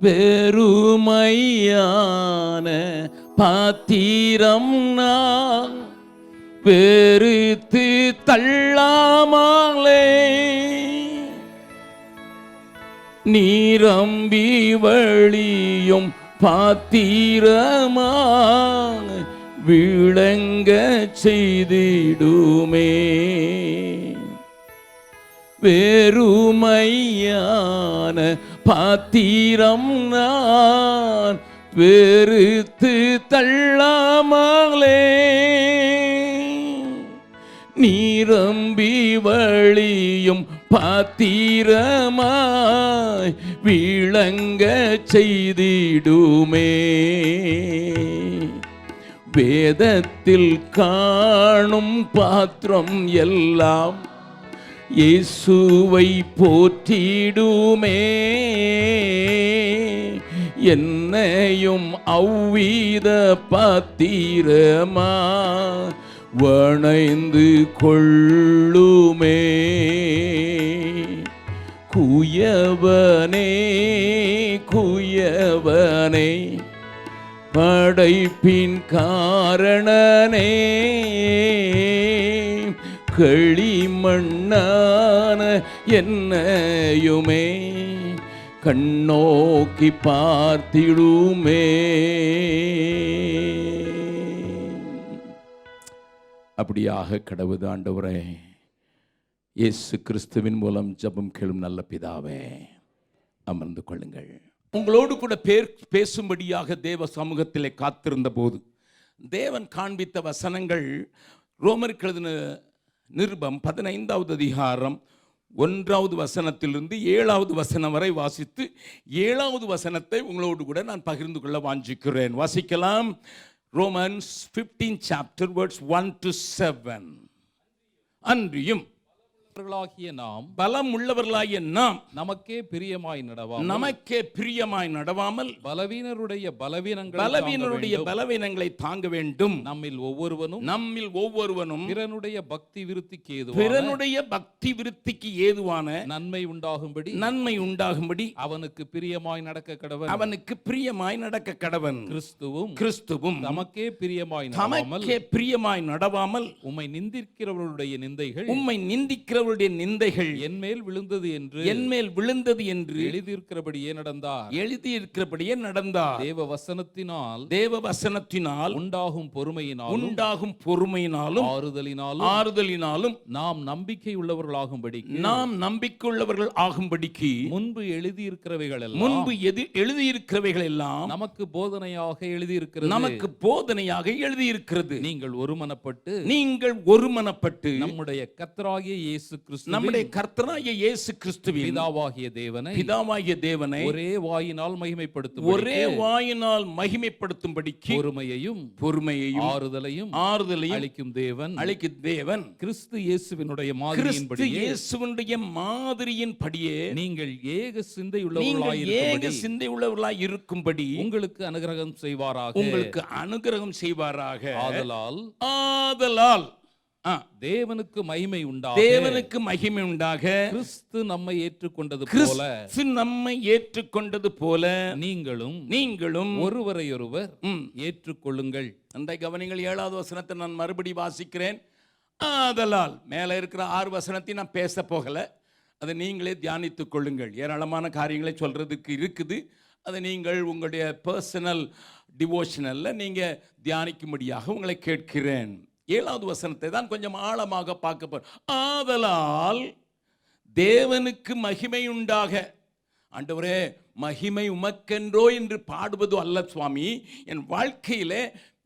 பெருமையான பாத்திரம் நான் வெறுத்து தள்ளாமலே நீரம்பி வழியும் பாத்திரமா விளங்க செய்திடுமே. வெறுமையான பாத்திரம் நான் வெறுத்து தள்ளாமலே நீரம்பி வழியும் பாத்திரமாய் விளங்க செய்திடுமே. வேதத்தில் காணும் பாத்திரம் எல்லாம் இயேசுவை போற்றிடுமே. என்னையும் அவ்வித பாத்திரமா வணைந்து கொள்ளுமே. குயவனே குயவனே படைப்பின் காரணனே களிமண்ணான என்னையுமே கண்ணோக்கி பார்த்திடுமே. அப்படியாக கடவுள் ஆண்டவரே, இயேசு கிறிஸ்துவின் மூலம் ஜெபம் கேளும் நல்ல பிதாவே, அமர்ந்து கொள்ளுங்கள். உங்களோடு கூட பேசும்படியாக தேவ சமூகத்திலே காத்திருந்த போது தேவன் காண்பித்த வசனங்கள் ரோமருக்கு எழுதின நிருபம் 15வது அதிகாரம் 1வது வசனத்திலிருந்து 7வது வசனம் வரை வாசித்து 7வது வசனத்தை உங்களோடு கூட நான் பகிர்ந்து கொள்ள வாஞ்சிக்கிறேன். வாசிக்கலாம். Romans 15 chapter verse 1 to 7. அன்றியும் நாம் பலம் உள்ளவர்களாகிய நாம் நமக்கே பிரியமாய் நடவாமல் பலவீனருடைய பலவீனங்களை தாங்க வேண்டும். நம்மில் ஒவ்வொருவனும் பிறனுடைய பக்தி விருத்திக்கு ஏதுவான நன்மை உண்டாகும்படி அவனுக்கு பிரியமாய் நடக்க கடவன். கிறிஸ்துவும் நமக்கே பிரியமாய் நடவாமல் உம்மை நிந்திக்கிறவருடைய நிந்தைகள் என்மேல் விழுந்தது என்று எழுதியிருக்கிறபடியே நடந்தார். தேவ வசனத்தினால் உண்டாகும் பொறுமையினாலும் ஆறுதலினாலும் நாம் நம்பிக்கை உள்ளவர்கள் ஆகும்படிக்கு முன்பு எழுதியிருக்கிறவைகள் எல்லாம் நமக்கு போதனையாக எழுதியிருக்கிறது. நீங்கள் ஒருமனப்பட்டு நம்முடைய கர்த்தராகிய இயேசு கிறிஸ்துவின் பிதாவாகிய தேவனை ஒரே வாயினால் மகிமைப்படுத்தும்படிக்கு பொறுமையையும் ஆறுதலையும் அளிக்கும் தேவன் கிறிஸ்து இயேசுவினுடைய மாதிரியின்படியே நீங்கள் ஏக சிந்தையுள்ளவர்களாய் இருக்கும்படி உங்களுக்கு அனுக்கிரகம் செய்வாராக. ஆதலால் தேவனுக்கு மகிமை உண்டாக கிறிஸ்து நம்மை ஏற்றுக்கொண்டது போல நீங்களும் ஒருவரையொருவர் ஏற்றுக்கொள்ளுங்கள். அந்த கவனிங்கள். 7வது வசனத்தை நான் மறுபடி வாசிக்கிறேன். ஆதலால் மேல இருக்கிற 6 வசனத்தை நான் பேச போகல, அதை நீங்களே தியானித்துக் கொள்ளுங்கள். ஏராளமான காரியங்களை சொல்றதுக்கு இருக்குது. அதை நீங்கள் உங்களுடைய பர்சனல் டிவோஷனல்ல நீங்க தியானிக்கும்படியாக உங்களை கேட்கிறேன். 7வது வசனத்தை தான் கொஞ்சம் ஆழமாக பார்க்க போறோம். ஆதலால் தேவனுக்கு மகிமை உண்டாக. ஆண்டவரே, மகிமை உமக்கென்றோ என்று பாடுவது அல்ல சுவாமி, என் வாழ்க்கையிலே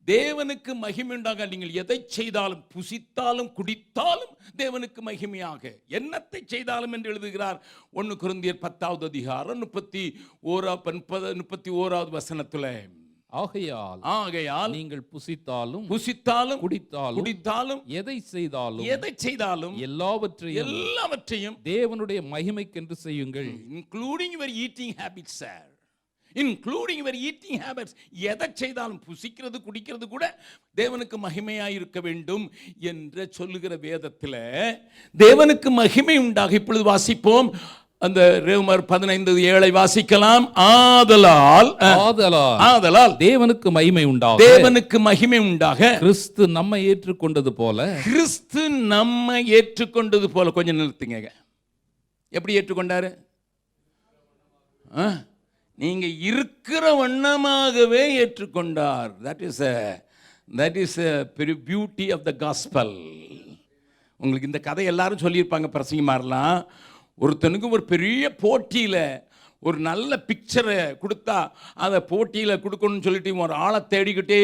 தேவனுக்கு மகிமை உண்டாக. நீங்கள் எதை செய்தாலும், புசித்தாலும் குடித்தாலும் தேவனுக்கு மகிமையாக, என்னத்தை செய்தாலும் என்று எழுதுகிறார் 1 கொரிந்தியர் 10வது அதிகாரம் 31வது வசனத்துல. ஆகையால் நீங்கள் புசித்தாலும் குடித்தாலும் எதை செய்தாலும் எல்லாவற்றையும் தேவனுடைய மகிமைக்கென்று செய்யுங்கள். Including your eating habits sir, including your eating habits. எதை செய்தாலும், புசிக்கிறது குடிக்கிறது கூட தேவனுக்கு மகிமையாய் இருக்க வேண்டும் என்று சொல்லுகிற வேதத்தில் தேவனுக்கு மகிமை உண்டாக. இப்பொழுது வாசிப்போம். அந்த ரோமர் 15:7 வாசிக்கலாம். ஆதலால் தேவனுக்கு மகிமை உண்டாக, தேவனுக்கு மகிமை உண்டாக, கிறிஸ்து நம்மை ஏற்றுக்கொண்டது போல, கிறிஸ்து நம்மை ஏற்றுக்கொண்டது போல. கொஞ்சம் நிறுத்துங்க. எப்படி ஏற்றுக்கொண்டாரு? நீங்க இருக்கிற வண்ணமாகவே ஏற்றுக்கொண்டார். that is a beauty of the gospel. உங்களுக்கு இந்த கதை எல்லாரும் சொல்லியிருப்பாங்க பிரசங்கிமாரெலாம். ஒருத்தனுக்கு ஒரு பெரிய போட்டியில் ஒரு நல்ல பிக்சரை கொடுத்தா அதை போட்டியில் கொடுக்கணும்னு சொல்லிட்டு ஒரு ஆளை தேடிக்கிட்டே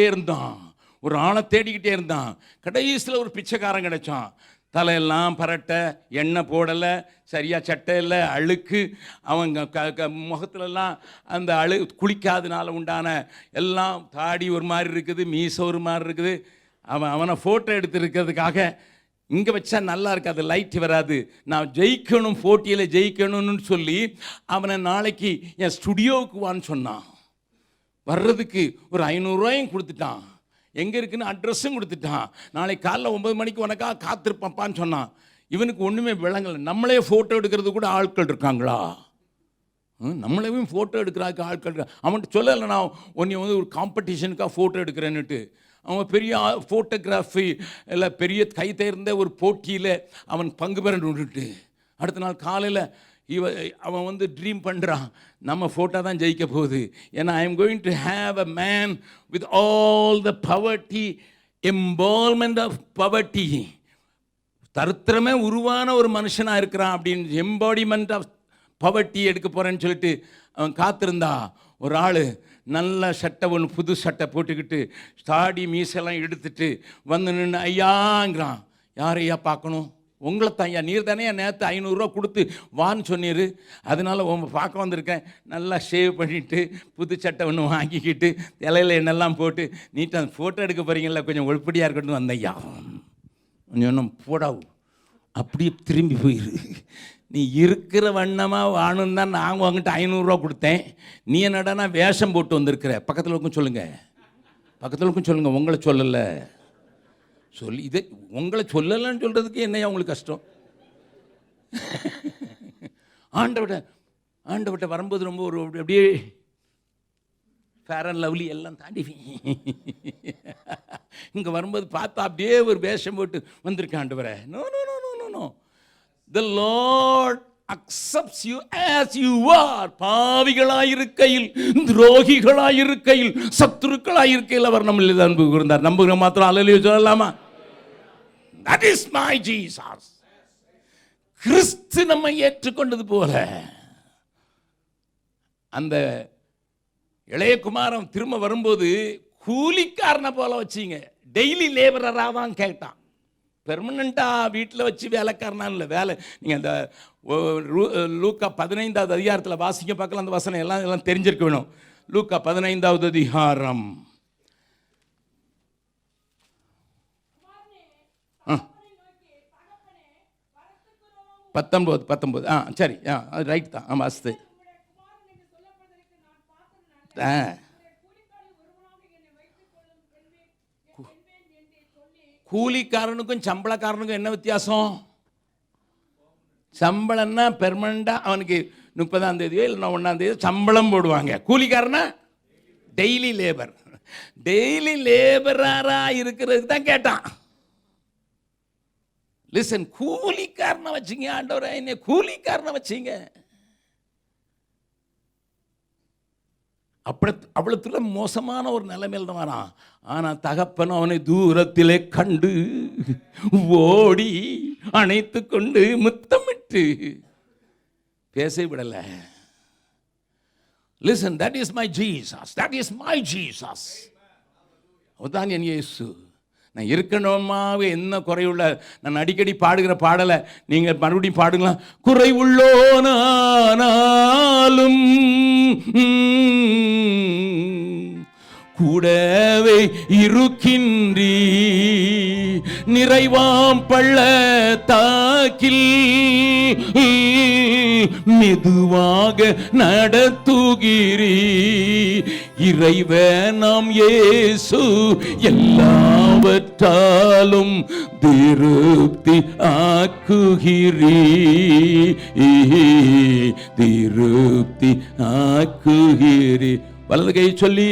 இருந்தான். கடைசியில் ஒரு பிச்சைக்காரன் கிடைச்சான். தலையெல்லாம் பரட்டை, எண்ணெய் போடலை, சரியாக சட்டை இல்லை, அழுக்கு, அவங்க முகத்துலலாம் அந்த குளிக்காதனால உண்டான எல்லாம் தாடி ஒரு மாதிரி இருக்குது, மீசை ஒரு மாதிரி இருக்குது. அவனை ஃபோட்டோ எடுத்துருக்கிறதுக்காக இங்கே வச்சா நல்லா இருக்காது, லைட் வராது, நான் ஜெயிக்கணும், போட்டியில் ஜெயிக்கணும்னு சொல்லி அவனை நாளைக்கு என் ஸ்டுடியோவுக்கு வான்னு சொன்னான். வர்றதுக்கு ஒரு 500 ரூபாயும் கொடுத்துட்டான். எங்கே இருக்குன்னு அட்ரஸும் கொடுத்துட்டான். நாளைக்கு காலைல 9 மணிக்கு உனக்காக காத்திருப்பான்னு சொன்னான். இவனுக்கு ஒன்றுமே விளங்கலை. நம்மளே ஃபோட்டோ எடுக்கிறது கூட ஆட்கள் இருக்காங்களா? நம்மளையும் ஃபோட்டோ எடுக்கிறதுக்கு ஆட்கள் இருக்கா? அவன்கிட்ட சொல்லலை, நான் உன்னை ஒரு காம்படிஷனுக்காக ஃபோட்டோ எடுக்கிறேன்னுட்டு. அவன் பெரிய ஃபோட்டோகிராஃபி இல்லை பெரிய கை தேர்ந்த ஒரு போட்டியில் அவன் பங்கு பெற விட்டுட்டு அடுத்த நாள் காலையில் அவன் ட்ரீம் பண்ணுறான், நம்ம ஃபோட்டோ தான் ஜெயிக்க போகுது. ஏன்னா I am going to have a man with all the poverty, embodiment of poverty, தரித்திரமே உருவான ஒரு மனுஷனாக இருக்கிறான் அப்படின்னு எம்பாடிமெண்ட் ஆஃப் பவர்ட்டி எடுக்க போகிறேன்னு சொல்லிட்டு அவன் காத்திருந்தா. ஒரு ஆள் நல்ல சட்டை, ஒன்று புது சட்டை போட்டுக்கிட்டு தாடி மீசெல்லாம் எடுத்துட்டு வந்து நின்று ஐயாங்கிறான். யார் ஐயா பார்க்கணும்? உங்களை தான் ஐயா, நீர் தானே நேற்று 500 ரூபா கொடுத்து வான்னு சொன்னீர், அதனால் பார்க்க வந்திருக்கேன். நல்லா ஷேவ் பண்ணிவிட்டு புது சட்டை ஒன்று வாங்கிக்கிட்டு இலையில எண்ணெல்லாம் போட்டு நீட்டாக ஃபோட்டோ எடுக்க போகிறீங்களா, கொஞ்சம் ஒழுப்படியாக இருக்கட்டும் வந்தையா. கொஞ்சம் போடாவும் அப்படியே திரும்பி போயிரு. நீ இருக்கிற வண்ணமாக வாணும் தான் நாங்கள் வாங்கிட்டு 500 ரூபா கொடுத்தேன். நீ என்னடா வேஷம் போட்டு வந்திருக்கிற. பக்கத்தில் இருக்கும் சொல்லுங்கள், உங்களை சொல்லலை சொல்லி இதை உங்களை சொல்லலைன்னு சொல்கிறதுக்கு என்னையா உங்களுக்கு கஷ்டம்? ஆண்டவட்ட வரும்போது ரொம்ப ஒரு அப்படியே ஃபேர் அண்ட் லவ்லி எல்லாம் தாண்டி இங்கே வரும்போது பார்த்தா அப்படியே ஒரு வேஷம் போட்டு வந்திருக்கேன். ஆண்டவரே, no no no no no, the Lord accepts you as you are. பாவிகளாயிருக்கையில், துரோகிகளாயிருக்கையில், சத்துருக்களாயிருக்கையில் அவர் நம்மில் அன்பு கூர்ந்தார். நம்புகிற மாத்திரம் அல்லேலூயா சொல்லலாமா? That is my Jesus. கிறிஸ்து நம்மை ஏற்றுக்கொண்டது போல அந்த இளைய குமாரன் திரும்ப வரும்போது கூலிக்காரனை போல வச்சிங்க, டெய்லி லேபரராக தான் கேட்டான். பெர்மனண்ட்டாக வீட்டில் வச்சு வேலைக்காரனான் இல்லை. வேலை நீங்கள் அந்த லூக்கா 15வது அதிகாரத்தில் வாசிக்க பார்க்கலாம். அந்த வசனம் எல்லாம் தெரிஞ்சிருக்க வேணும். லூக்கா 15வது அதிகாரம் 19. சரி, அது ரைட் தான். வாசித்து கூலிக்காரனுக்கும் சம்பளக்காரனுக்கும் என்ன வித்தியாசம்? சம்பளம்னா பெர்மனண்டாக அவனுக்கு 30ஆம் தேதியோ இல்லை 1ஆம் தேதியோ சம்பளம் போடுவாங்க. கூலிக்காரனா டெய்லி லேபர். டெய்லி லேபராக இருக்கிறதுக்கு தான் கேட்டான். லிசன், கூலிக்காரனை வச்சிங்க ஆண்டவரே, என்ன கூலிக்காரனை வச்சிங்க. அவ்வளத்துல மோசமான ஒரு நிலைமையில் தான் வரான். ஆனால் தகப்பன் அவனை தூரத்திலே கண்டு ஓடி அணைத்து கொண்டு முத்தமிட்டு பேச விடலை. Listen, that is my Jesus, that is my Jesus. அதுதான் என் இயேசு. நான் இருக்கணுமாவே என்ன குறையுள்ள, நான் அடிக்கடி பாடுகிற பாடலை நீங்கள் மறுபடியும் பாடுங்களா. குறைவுள்ளோனாலும் கூடவே இருக்கின்றீ, நிறைவாம் பள்ளத்தாக்கில் மெதுவாக நடத்துகிறீ, இறைவனாம் இயேசு எல்லாவற்றாலும் திருப்தி ஆக்குகிறீ, திருப்தி ஆக்குகிறீ. வலது கை சொல்லி,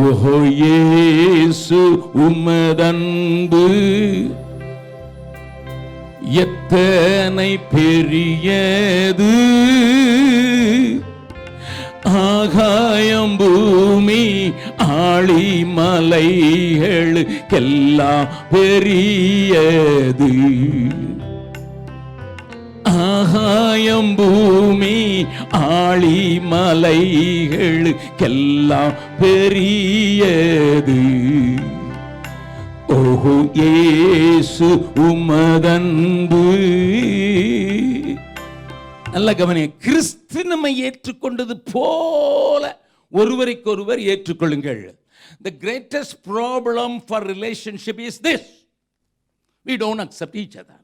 ஓஹோ இயேசு உமதன்பு எத்தனை பெரியது, ஆகாயம் பூமி ஆழிமலைகளுக்கெல்லாம் பெரியது, ஆகாயம் பூமி ஆழிமலைகளுக்கெல்லாம் பெரியது. ஓஹோ இயேசு உமதன்பு. நல்ல கவனி, கிறிஸ்து நம்மை ஏற்றுக்கொண்டது போல ஒருவருக்கொருவர் ஏற்றுக்கொள்ளுங்கள். The greatest problem for relationship is this: we don't accept each other.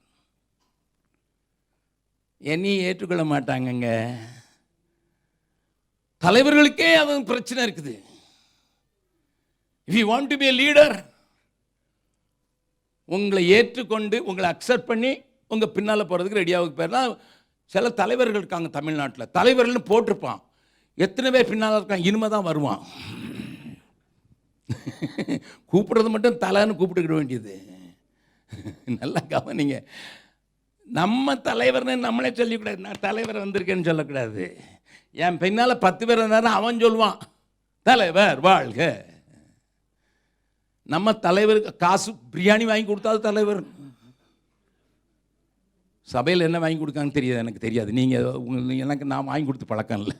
என்னையும் ஏற்றுக்கொள்ள மாட்டாங்கங்க. தலைவர்களுக்கே அது பிரச்சனை இருக்குது. If you want to be a leader, உங்களை ஏற்றுக்கொண்டு உங்களை அக்செப்ட் பண்ணி உங்கள் பின்னால் போகிறதுக்கு ரெடியாக போயிடனா. சில தலைவர்கள் இருக்காங்க தமிழ்நாட்டில், தலைவர்கள்னு போட்டிருப்பான், எத்தனை பேர் பின்னால் இருக்கான், இனிமே தான் வருவான். கூப்பிடுறது மட்டும் தலைன்னு கூப்பிட்டுக்கிட வேண்டியது. நல்லா கவனிங்க, நம்ம தலைவர்னு நம்மளே சொல்லிக்கூடாது. நான் தலைவர் வந்திருக்கேன்னு சொல்லக்கூடாது. என் பின்னால் 10 பேர் இருந்தாலும் அவன் சொல்லுவான் தலைவர் வாழ்க. நம்ம தலைவருக்கு காசு பிரியாணி வாங்கி கொடுத்தாது தலைவர். சபையில் என்ன வாங்கி கொடுக்கான்னு தெரியாது, எனக்கு தெரியாது. நீங்கள் எனக்கு நான் வாங்கி கொடுத்து பழக்கம் இல்லை.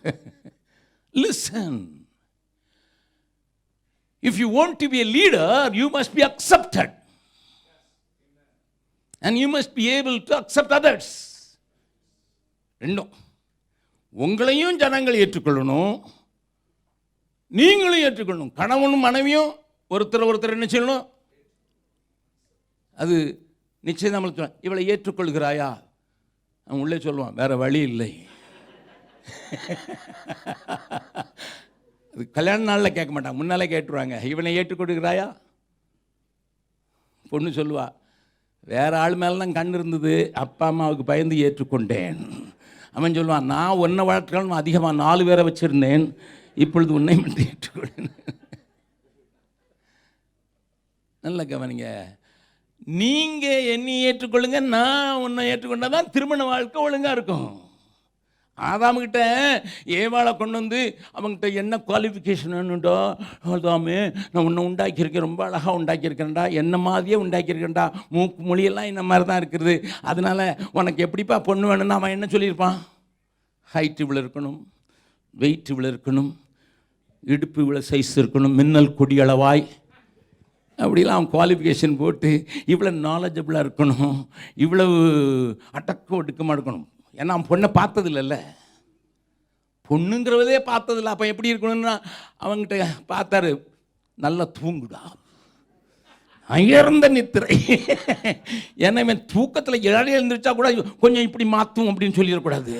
Listen, if you want to be a leader, you must be accepted and you must be able to accept others. ரெண்டும், உங்களையும் ஜனங்கள் ஏற்றுக்கொள்ளணும், நீங்களும் ஏற்றுக்கொள்ளணும். கணவனும் மனைவியும் ஒருத்தர் என்ன சொல்லணும், அது நிச்சயம் நம்மளுக்கு. இவளை ஏற்றுக்கொள்கிறாயா? அவன் உள்ளே சொல்லுவான், வேற வழி இல்லை. அது கல்யாண நாளில் கேட்க மாட்டாங்க, முன்னாலே கேட்டுருவாங்க, இவனை ஏற்றுக்கொள்கிறாயா? பொண்ணு சொல்லுவா, வேற ஆள் மேலாம் கண் இருந்தது, அப்பா அம்மாவுக்கு பயந்து ஏற்றுக்கொண்டேன். அவன் சொல்லுவான், நான் ஒன்றை வளர்த்தாலும் அதிகமாக 4 பேரை வச்சிருந்தேன், இப்பொழுது உன்னை மட்டும் ஏற்றுக்கொண்டேன். நல்ல கவனிங்க, நீங்கள் என்னை ஏற்றுக்கொள்ளுங்க, நான் உன்னை ஏற்றுக்கொண்டாதான் திருமண வாழ்க்கை ஒழுங்காக இருக்கும். ஆதாமுக்கிட்ட ஏவாளை கொண்டு வந்து அவங்ககிட்ட என்ன குவாலிஃபிகேஷன் வேணுண்டோ, ஆதாமே நான் உன்னை உண்டாக்கியிருக்கேன், ரொம்ப அழகாக உண்டாக்கியிருக்கேன்டா, என்ன மாதிரியே உண்டாக்கியிருக்கேன்டா, மூக்கு மொழியெல்லாம் இந்த மாதிரி தான் இருக்குது, அதனால் உனக்கு எப்படிப்பா பொண்ணு வேணும்னா அவன் என்ன சொல்லியிருப்பான்? ஹைட் இவ்வளோ இருக்கணும், வெயிட் இவ்வளோ இருக்கணும், இடுப்பு இவ்வளோ சைஸ் இருக்கணும், மின்னல் கொடி அளவாய், அப்படிலாம் அவன் குவாலிஃபிகேஷன் போட்டு இவ்வளோ நாலேஜபிளாக இருக்கணும், இவ்வளவு அடக்க ஒடுக்கமாக இருக்கணும். ஏன்னா அவன் பொண்ணை பார்த்ததில்ல, பொண்ணுங்கிறதே பார்த்ததில்ல. அப்போ எப்படி இருக்கணும்னா அவங்ககிட்ட பார்த்தாரு, நல்லா தூங்குடா, அயர்ந்த நித்திரை. ஏன்னா இவன் தூக்கத்தில் இழை எழுந்திரிச்சா கூட கொஞ்சம் இப்படி மாற்றும் அப்படின்னு சொல்லிடக்கூடாது,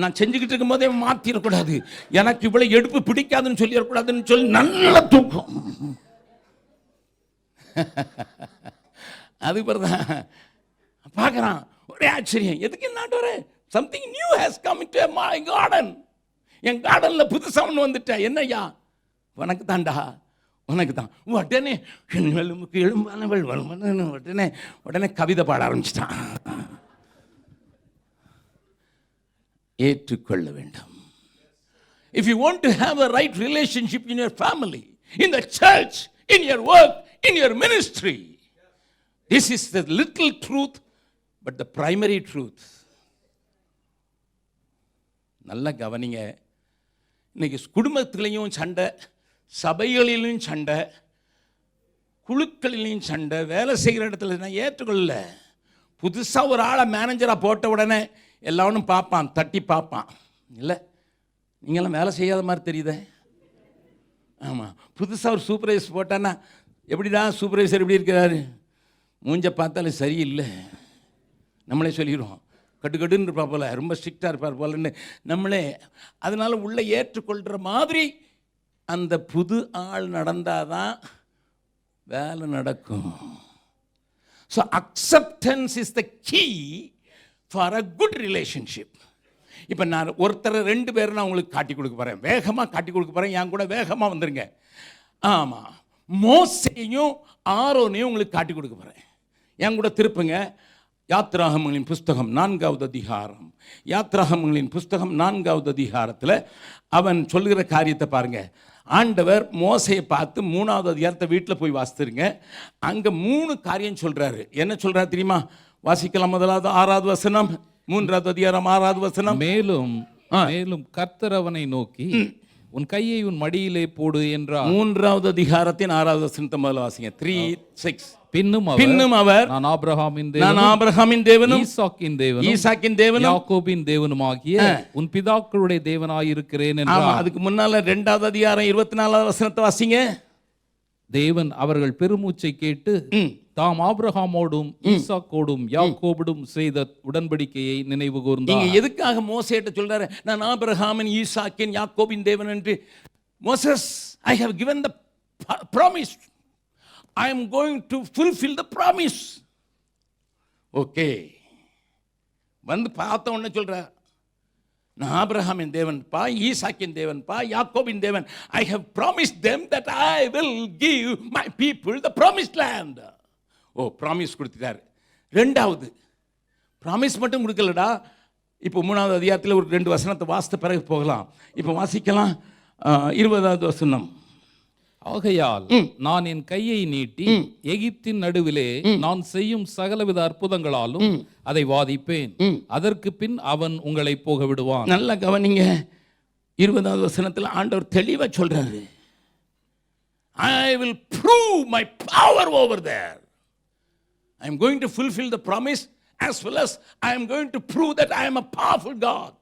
நான் செஞ்சுக்கிட்டு இருக்கும்போதே மாற்றிடக்கூடாது, எனக்கு இவ்வளோ எடுப்பு பிடிக்காதுன்னு சொல்லிடக்கூடாதுன்னு சொல்லி நல்ல தூக்கம். அது பிறதான் பார்க்குறான், ஒரே ஆச்சரியம், எதுக்கு நாட்டு வர something new has come into my garden, என் கார்டனில் புதுசாக ஒன்று வந்துட்டேன், என்னய்யா? உனக்கு தான்டா, உனக்கு தான். உடனே எலும்புக்கு எலும்பானவள் உடனே கவிதை பாட ஆரம்பிச்சிட்டான். ஏற்றுக்கொள்ள வேண்டும். If you want to have a right relationship in your family, in the church, in your work, in your ministry, this is the little truth, but the primary truth. நல்லா கவனிங்க, இன்னைக்கு குடும்பத்திலையும் சண்டை, சபைகளிலும் சண்டை, குழுக்களிலையும் சண்டை, வேலை செய்கிற இடத்துல நான் ஏற்றுக்கொள்ளல. புதுசாக ஒரு ஆளை மேனேஜராக போட்ட உடனே எல்லாரும் பார்ப்பான், தட்டி பார்ப்பான். இல்லை, நீங்களாம் வேலை செய்யாத மாதிரி தெரியுதே. ஆமாம், புதுசாக ஒரு சூப்பர்வைசர் போட்டான்னா, எப்படிடா சூப்பர்வைசர் எப்படி இருக்கிறாரு, மூஞ்ச பார்த்தாலும் சரியில்லை, நம்மளே சொல்லிடுவோம். கட்டுக்கட்டுன்னு இருப்பார் போல், ரொம்ப ஸ்ட்ரிக்டாக இருப்பார் போலன்னு நம்மளே. அதனால் உள்ளே ஏற்றுக்கொள்கிற மாதிரி அந்த புது ஆள் நடந்தாதான் வேலை நடக்கும். So acceptance is the key for a good relationship. இப்போ நான் ஒருத்தரை 2 பேரை நான் உங்களுக்கு காட்டி கொடுக்க போகிறேன், வேகமாக காட்டி கொடுக்க போகிறேன். என் கூட வேகமாக வந்துருங்க. ஆமாம், மோசேயும் ஆரோனையும் உங்களுக்கு காட்டி கொடுக்க போகிறேன். என் கூட திருப்புங்க. யாத்ராகமங்களின் புஸ்தகம் 4வது அதிகாரம். யாத்ராகமங்களின் புஸ்தகம் 4வது அதிகாரத்தில் அவன் சொல்லுகிற காரியத்தை பாருங்க. ஆண்டவர் மோசையை பார்த்து 3வது அதிகாரத்தை வீட்டில் போய் வாசித்துருங்க. அங்கே 3 காரியம் சொல்கிறாரு. என்ன சொல்கிறாரு தெரியுமா? வாசிக்கலாம். முதலாவது 6வது வசனம், 3வது அதிகாரம் 6வது வசனம். மேலும் கர்த்தர் அவனை நோக்கி, உன் கையை உன் மடியிலே போடு என்றார். 3வது அதிகாரத்தின் 6வது வசனத்தை முதல்ல வாசிங்க. 3:6. பின்னும் அவர் நான் ஆபிரகாமின் தேவனும் ஈசாக்கின் தேவனும் யாக்கோபின் தேவனுமாகிய உன் பிதாக்களுடைய தேவனாயிருக்கிறேன் என்றார். அதுக்கு முன்னால 2வது அதிகாரம் 24வது வசனத்தை வாசிங்க. தேவன் அவர்கள் பெருமூச்சை கேட்டு தாம் ஆபிரகாமோடும் ஈசாக்கோடும் யாக்கோபோடும் செய்த உடன்படிக்கையை நினைவு கூர்ந்தார். நீங்க எதுக்காக மோசேட்ட சொல்றாரு நான் ஆபிரகாமின் ஈசாக்கின் யாக்கோபின் தேவன் என்று? Moses, I have given the promise. I am going to fulfill the promise. Okay, வந்து பார்த்த உடனே சொல்ற நான் ஆபிரகாமின் தேவன்பா, ஈசாக்கின் தேவன்பா, யாக்கோபின் தேவன். I have promised them that I will give my people the promised land. ஓ, ப்ராமிஸ் கொடுத்துட்டாரு. 2வது ப்ராமிஸ் மட்டும் கொடுக்கலடா. இப்போ 3வது அதிகாரத்தில் ஒரு 2 வசனத்தை வாசித்த பிறகு போகலாம். இப்போ வாசிக்கலாம். 20வது வசனம். ஆகையால் நான் என் கையை நீட்டி எகிப்தின் நடுவிலே நான் செய்யும் சகலவித அற்புதங்களாலும் அதை வாதிப்பேன். அதற்கு பின் அவன் உங்களை போக விடுவான். நல்லா கவனிங்க. 20வது வசனத்தில் ஆண்டவர் தெளிவா சொல்றாரு, I will prove my power over there. I am going to fulfill the promise as well as I am going to prove that I am a powerful God.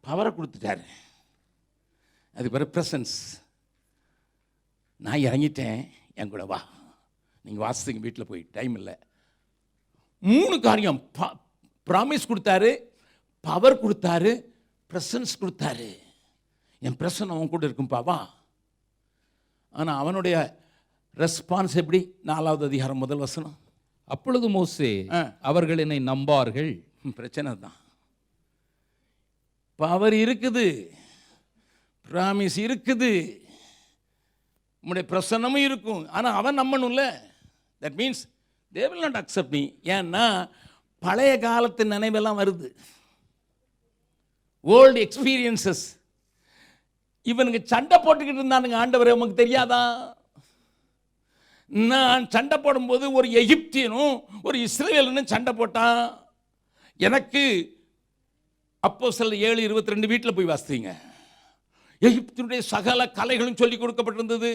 பவரை கொடுத்துட்டாரு. அது பேர் பிரசன்ஸ். நான் இறங்கிட்டேன், என் கூட வா. நீங்கள் வாசிங்க வீட்டில் போய், டைம் இல்லை. 3 காரியம். ப்ராமிஸ் கொடுத்தாரு, பவர் கொடுத்தாரு, பிரசன்ஸ் கொடுத்தாரு. என் பிரசன்னம் அவன் கூட இருக்கும்பா, வா. ஆனால் அவனுடைய ரெஸ்பான்ஸ் எப்படி? 4வது அதிகாரம் 1 வசனம். அப்பொழுது மோசே, அவர்கள் என்னை நம்பார்கள். பிரச்சனை தான். பவர் இருக்குது, ப்ராமிஸ் இருக்குது, உங்களுடைய பிரசன்னமும் இருக்கும். ஆனால் அவன் நம்பணும்ல. That means they will not accept me. ஏன்னா பழைய காலத்து நினைவெல்லாம் வருது, ஓல்டு எக்ஸ்பீரியன்சஸ். இவனுக்கு சண்டை போட்டுக்கிட்டு இருந்தானுங்க. ஆண்டவரே உமக்கு தெரியாதா? நான் சண்டை போடும்போது ஒரு எகிப்தியனும் ஒரு இஸ்ரவேலனும் சண்டை போட்டான். எனக்கு அப்போஸ்தலர் 7:22 வீட்டில் போய் வாசித்தீங்க. எகிப்தினுடைய சகல கலைகளும் சொல்லிக் கொடுக்கப்பட்டிருந்தது.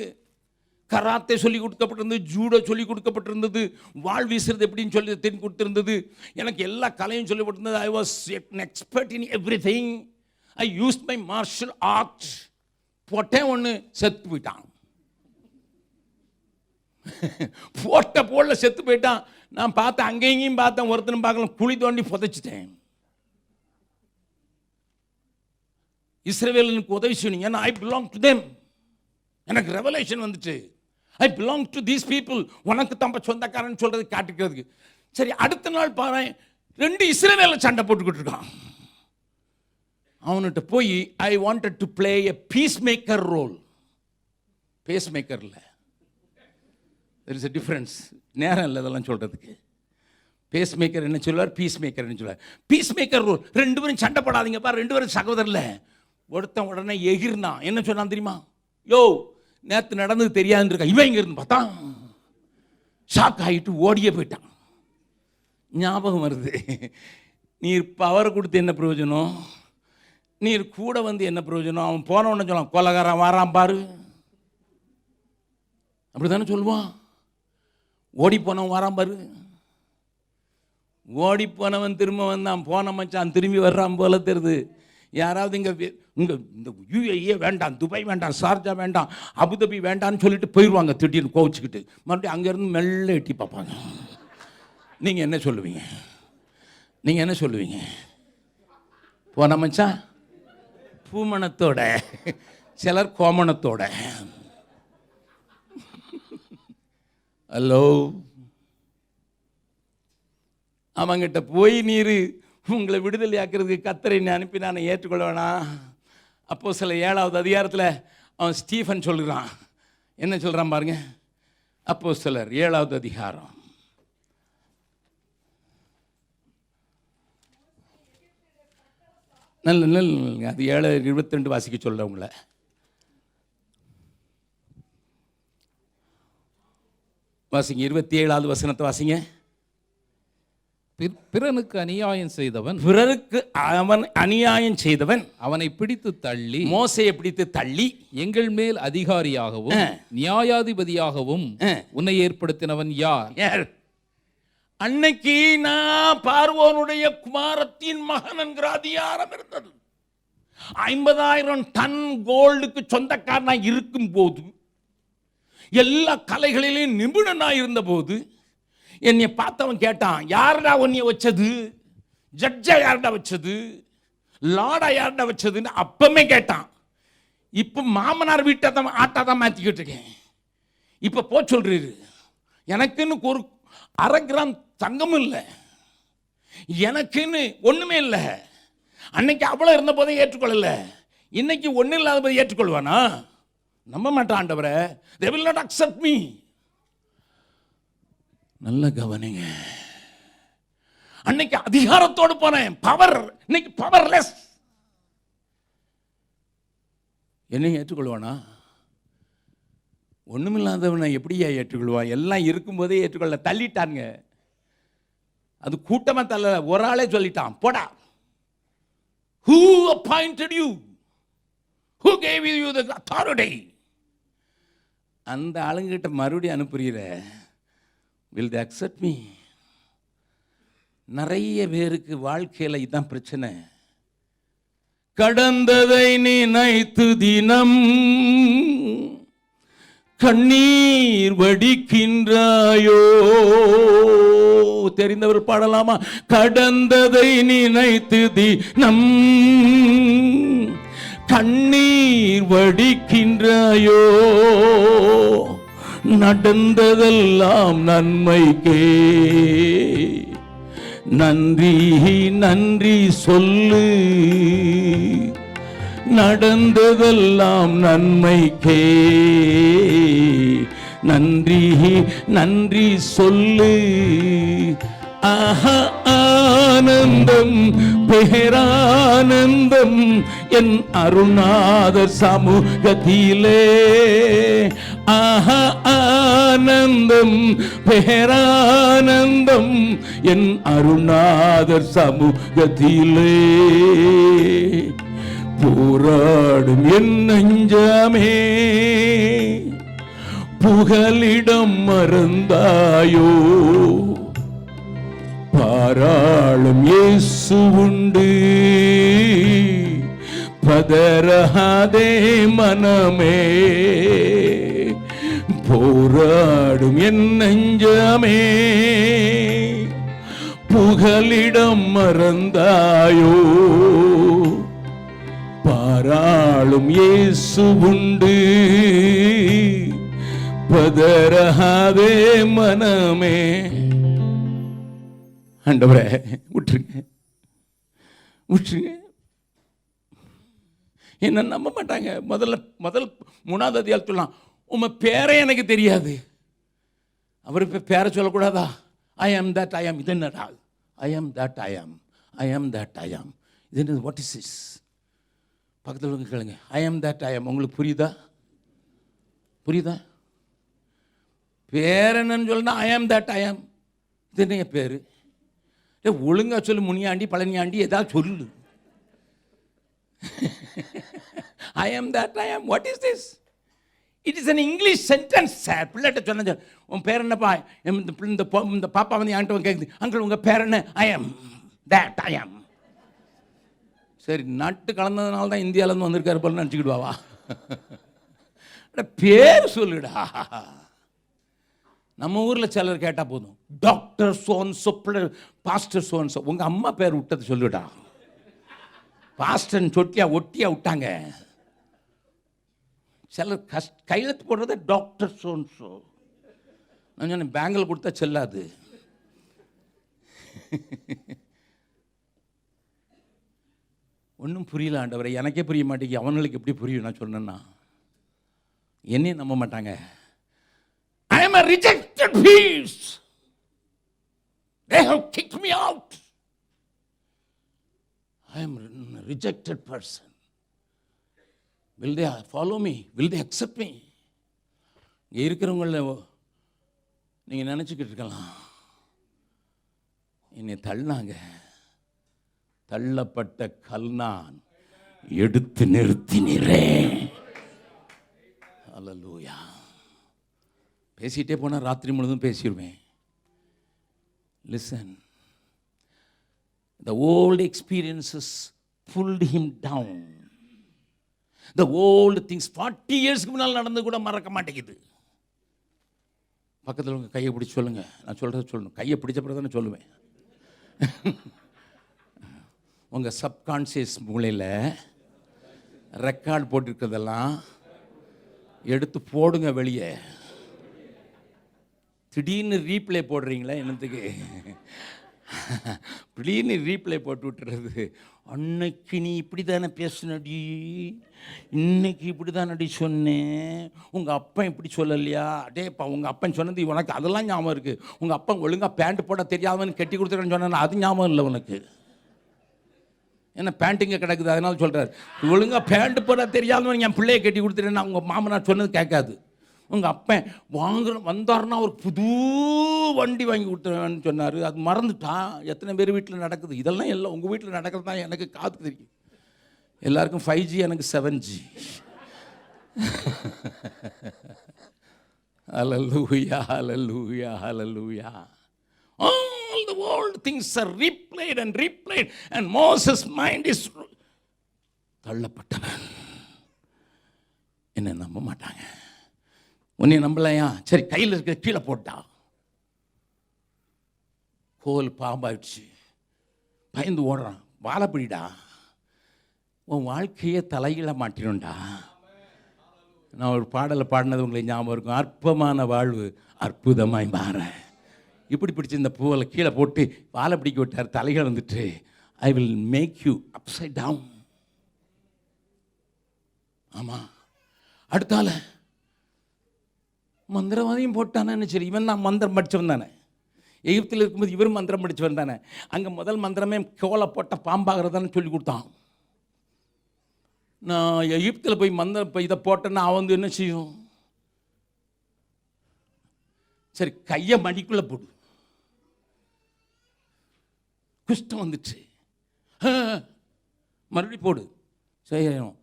கராத்தே சொல்லிக் கொடுக்கப்பட்டிருந்தது, ஜூடோ சொல்லிக் கொடுக்கப்பட்டிருந்தது, வாழ் வீசுறது எப்படின்னு சொல்லி தெரிஞ்சு கொடுத்திருந்தது. எனக்கு எல்லா கலையும் சொல்லப்பட்டிருந்தது. I was an expert in everything. I used my martial arts. போட்டேன், ஒன்று செத்து போயிட்டான். போடல செத்து போயிட்டான். நான் பார்த்தேன், அங்கேயும் பார்த்தேன், ஒருத்தனும் பார்க்கல, குழி தோண்டி புதைச்சிட்டேன். இஸ்ரவேலுக்கு உதவி செய்யணும். ஏன்னா ஐ பிலாங் டு தெம். எனக்கு ரெவலேஷன் வந்துச்சு. I belong to these people. உனக்கு தம்ப சொந்தக்காரன் சொல்றது காட்டிக்கிறதுக்கு. சரி, அடுத்த நாள் பாரு, 2 இஸ்ரவேல சண்டை போட்டுக்கிட்டு இருக்கான். அவன்கிட்ட போய் I wanted to play a peace maker role. Pacemaker இல்லை, தெர் இஸ் எ டிஃபரன்ஸ். நேரம் இல்லை இதெல்லாம் சொல்றதுக்கு. பேஸ் மேக்கர் என்ன சொல்லுவார், பீஸ் மேக்கர் என்ன சொல்லுவார். Piece maker role. 2 பேரும் சண்டை போடாதீங்கப்பா, 2 பேரும் சகோதரர்ல. ஒருத்தன் உடனே எகிர்னான். என்ன சொன்னான் தெரியுமா? யோ, நேற்று நடந்தது தெரியாதுன்னு இருக்கா. இவன் இங்க இருந்து பார்த்தான், ஷாக் ஆகிட்டு ஓடியே போயிட்டான். ஞாபகம் வருது, நீர் பவர் கொடுத்து என்ன பிரயோஜனம், நீர் கூட வந்து என்ன பிரயோஜனம். அவன் போன உடனே சொல்லான், கொலகாரன் வாரான் பாரு, அப்படித்தானே சொல்லுவான். ஓடி போனவன் வாரான் பாரு. ஓடி போனவன் திரும்ப வந்தான், போன மச்சான் திரும்பி வர்றான் போல தெரியுது. யாராவது இங்கே இந்த யூஏஏ வேண்டாம், துபாய் வேண்டாம், ஷார்ஜா வேண்டாம், அபுதாபி வேண்டாம்னு சொல்லிட்டு போயிடுவாங்க திடீர்னு கோவிச்சுக்கிட்டு. மறுபடியும் அங்கேருந்து மெல்ல எட்டி பார்ப்பாங்க. நீங்கள் என்ன சொல்லுவீங்க? நீங்கள் என்ன சொல்லுவீங்க? போன மச்சான் பூமணத்தோட சிலர் கோமணத்தோட. ஹலோ, அவங்கிட்ட போய் நீர் உங்களை விடுதலை ஆக்கிறதுக்கு கர்த்தரை அனுப்பி நான் ஏற்றுக்கொள்ள வேணாம். அப்போஸ்தலர் 7வது அதிகாரத்தில் அவன் ஸ்டீஃபன் சொல்கிறான். என்ன சொல்கிறான் பாருங்க. அப்போஸ்தலர் 7வது அதிகாரம் நல்ல அது 7:22 வாசிக்க சொல்ல உங்களை. வாசிங்க, 27வது வசனத்தை வாசிங்க. பிறனுக்கு அநியாயம் செய்தவன், பிறருக்கு அவன் அநியாயம் செய்தவன் அவனை பிடித்து தள்ளி, மோசையை பிடித்து தள்ளி, எங்கள் மேல் அதிகாரியாகவும் நியாயாதிபதியாகவும் உன்னை ஏற்படுத்தினவன் யார்? அன்னைக்கு நான் பார்வோனுடைய குமாரத்தின் மகன் என்கிற அதிகாரம் இருந்தது. 50,000 டன் கோல்டுக்கு சொந்தக்காரனா இருக்கும் போது, எல்லா கலைகளிலும் நிபுணனா இருந்த போது, என்னை பார்த்தவன் கேட்டான், யாருடா உன்னைய வச்சது? ஜட்ஜா யாருடா வச்சது? லாடா யாருடா வச்சதுன்னு அப்பமே கேட்டான். இப்போ மாமனார் வீட்டை தான் ஆட்டாதான் மாற்றிக்கிட்டு இருக்கேன். இப்போ போ சொல்றாரு. எனக்குன்னு ஒரு 1/2 கிராம் தங்கமும் இல்லை, எனக்குன்னு ஒண்ணுமே இல்லை. அன்னைக்கு அவ்வளோ இருந்த போதே ஏற்றுக்கொள்ளல, இன்னைக்கு ஒன்றும் இல்லாத போது ஏற்றுக்கொள்வானா? நம்ப மாட்டான் ஆண்டவரே. they will not accept me. நல்ல கவனிங்க. அன்னைக்கு அதிகாரத்தோடு போனேன், பவர். இன்னைக்கு பவர்லெஸ். என்னை ஏற்றுக்கொள்வானா? ஒண்ணுமில்லாதவனை எப்படியா ஏற்றுக்கொள்வான்? எல்லாம் இருக்கும்போதே ஏற்றுக்கொள்ள தள்ளிட்டாங்க. அது கூட்டமா தள்ள, ஒரு ஆளே சொல்லிட்டான், போடா. Who appointed you? Who gave you the authority? அந்த ஆளுங்கிட்ட மறுபடியும் அனுப்புறீர. Will they accept me? நிறைய பேருக்கு வாழ்க்கையில் இதுதான் பிரச்சனை. கடந்ததை நினைத்து தினம் கண்ணீர் வடிக்கின்றாயோ? தெரிந்தவர் பாடலாமா? கடந்ததை நினைத்து தினம் கண்ணீர் வடிக்கின்றாயோ? நடந்ததெல்லாம் நன்மைக்கே, நன்றி நன்றி சொல்லு. நடந்ததெல்லாம் நன்மைக்கே, நன்றி நன்றி சொல்லு. ஆஹா ஆனந்தம் பேரானந்தம் என் அருணாதர் சமூகத்திலே. ஆஹா ஆனந்தம் பேரானந்தம் என் அருணாதர் சமூகத்திலே. போராடும் என் நெஞ்சமே, புகலிடம் மறந்தாயோ? பாராளும் இயேசு உண்டு, பதறாதே மனமே. போராடும் என் நெஞ்சமே, புகலிடம் மறந்தாயோ? பாராளும் இயேசு உண்டு, பதறாதே மனமே. ஆண்டவரே விட்டுருங்க, விட்டுருங்க. என்ன நம்ப மாட்டாங்க. முதல் 3வது அதிகாரம் சொல்லலாம், உங்க பேரே எனக்கு தெரியாது. அவர் இப்போ பேரை சொல்லக்கூடாதா? ஐ ஆம் தட் ஐ ஆம். இது என்னடா? ஐ ஆம் தட் ஐ ஆம், ஐ ஆம் தட் ஐ ஆம். இது என்ன? What is this? பக்கத்தில் கேளுங்க. ஐ ஆம் தட் ஐ ஆம். உங்களுக்கு புரியுதா? புரியுதா? பேர் என்னன்னு சொல்லுனா ஐ ஆம் தட் ஐ ஆம். இது என்ன பேர்? ஒழுங்கா சொல்லு. முனியாண்டி பழனியாண்டி ஏதாவது சொல்லு. ஐ ஆம் தட் ஐ ஆம். What is this? It is an English sentence sir. பிள்ளைகிட்ட சொன்ன, உன் பேர் என்னப்பா? இந்த பாப்பா வந்து என்கிட்ட கேட்குது, அங்கிள் உங்கள் பேர் என்ன? ஐ ஆம் தட் ஐ ஆம். சரி, நட்டு கலந்ததுனால தான் இந்தியாவிலேருந்து வந்திருக்காரு போல நினச்சிக்கிடுவாவா? பேர் சொல்லுடா. நம்ம ஊரில் சிலர் கேட்டால் போதும், டாக்டர் சோன்சோ, பாஸ்டர் சோன்சோ. உங்கள் அம்மா பேர் விட்டது சொல்லுடா. பாஸ்டர்னு ஒட்டியா விட்டாங்க. சிலர் கையெழுத்து போடுறத டாக்டர் சோன்சோ. நான் சொன்னேன் பேங்கில் கொடுத்தா செல்லாது. ஒன்றும் புரியல ஆண்டவரை, எனக்கே புரிய மாட்டேங்குது, அவங்களுக்கு எப்படி புரியும்? நான் சொன்னேன்னா என்னையும் நம்ப மாட்டாங்க. I am a rejected piece. They have kicked me out. I am a rejected person. Will they follow me? Will they accept me? இங்கே இருக்கிறவங்கள நீங்கள் நினச்சிக்கிட்டு இருக்கலாம், என்னை தள்ளினாங்க, தள்ளப்பட்ட கல் நான் எடுத்து நிறுத்தினேன். அல்லேலூயா. பேசிகிட்டே போனால் ராத்திரி முழுதும் பேசிடுவேன். Listen, the old experiences pulled him down. The old things 40 yearsக்கு முன்னால் நடந்து கூட மறக்க மாட்டேங்குது. பக்கத்தில் உங்கள் கையை பிடிச்சி சொல்லுங்க, நான் சொல்கிறத சொல்லணும். கையை பிடிச்ச பிறகு தானே சொல்லுவேன். உங்கள் சப்கான்ஷியஸ் மூளையில் ரெக்கார்டு போட்டிருக்கிறதெல்லாம் எடுத்து போடுங்க வெளியே. திடீர்னு ரீப்ளே போடுறீங்களா என்னத்துக்கு? திடீர்னு ரீப்ளே போட்டு விட்டுறது. அன்னைக்கு நீ இப்படி தானே பேசுனடி, இன்னைக்கு இப்படி தானடி சொன்னேன், உங்கள் அப்பன் இப்படி சொல்லலையா? அடேப்பா, உங்கள் அப்பன் சொன்னது உனக்கு அதெல்லாம் ஞாபகம் இருக்குது. உங்கள் அப்பன் ஒழுங்காக பேண்ட் போட தெரியாதவன்னு கட்டி கொடுத்துருக்கேன்னு சொன்னேன், அது ஞாபகம் இல்லை உனக்கு. ஏன்னா பேண்ட்டிங்க கிடக்குது, அதனால சொல்கிறார். ஒழுங்காக பேண்ட் போட தெரியாதவன் என் பிள்ளையை கட்டி கொடுத்துட்டேன்னா உங்கள் மாமனார் சொன்னது கேட்காது. உங்கள் அப்பன் வந்தாருன்னா ஒரு புது வண்டி வாங்கி கொடுத்துருவேன்னு சொன்னார், அது மறந்துட்டான். எத்தனை பேர் வீட்டில் நடக்குது இதெல்லாம்? எல்லாம் உங்கள் வீட்டில் நடக்கிறது தான் எனக்கு காத்து தெரியும். எல்லாருக்கும் 5G, எனக்கு 7G. Hallelujah, hallelujah, hallelujah. All the old things are replayed and replayed, and Moses' mind is தள்ளப்பட்டவன். என்ன நம்ப மாட்டாங்க. உன்னை நம்பலையா? சரி, கையில் இருக்க கீழே போட்டா கோல் பாம்பாயிடுச்சு, பயந்து ஓடுறான். வாழை பிடிடா, உன் வாழ்க்கையை தலையில மாட்டினும்டா. நான் ஒரு பாடலை பாடினது உங்களுக்கு ஞாபகம் இருக்கும். அற்பமான வாழ்வு அற்புதமாய் மாற. இப்படி பிடிச்சி இந்த பூவில் கீழே போட்டு வாழை பிடிக்க விட்டார். தலைகள் வந்துட்டு, I will make you upside down. ஆமாம். அடுத்தால மந்திரவாதியும் போட்டானே. சரி, இவன் தான் மந்திரம் படித்தவன் தானே. எகிப்தில் இருக்கும்போது இவரும் மந்திரம் படித்தவன் தானே. அங்கே முதல் மந்திரமே கோலை போட்ட பாம்பாகிறதான்னு சொல்லி கொடுத்தான். நான் எகிப்தில் போய் இதை போட்டேன்னா அவன் வந்து என்ன செய்யும்? சரி, கையை மடிக்குள்ளே போடு. குஷ்டம் வந்துச்சு, மறுபடியும் போடு. செய்யணும்.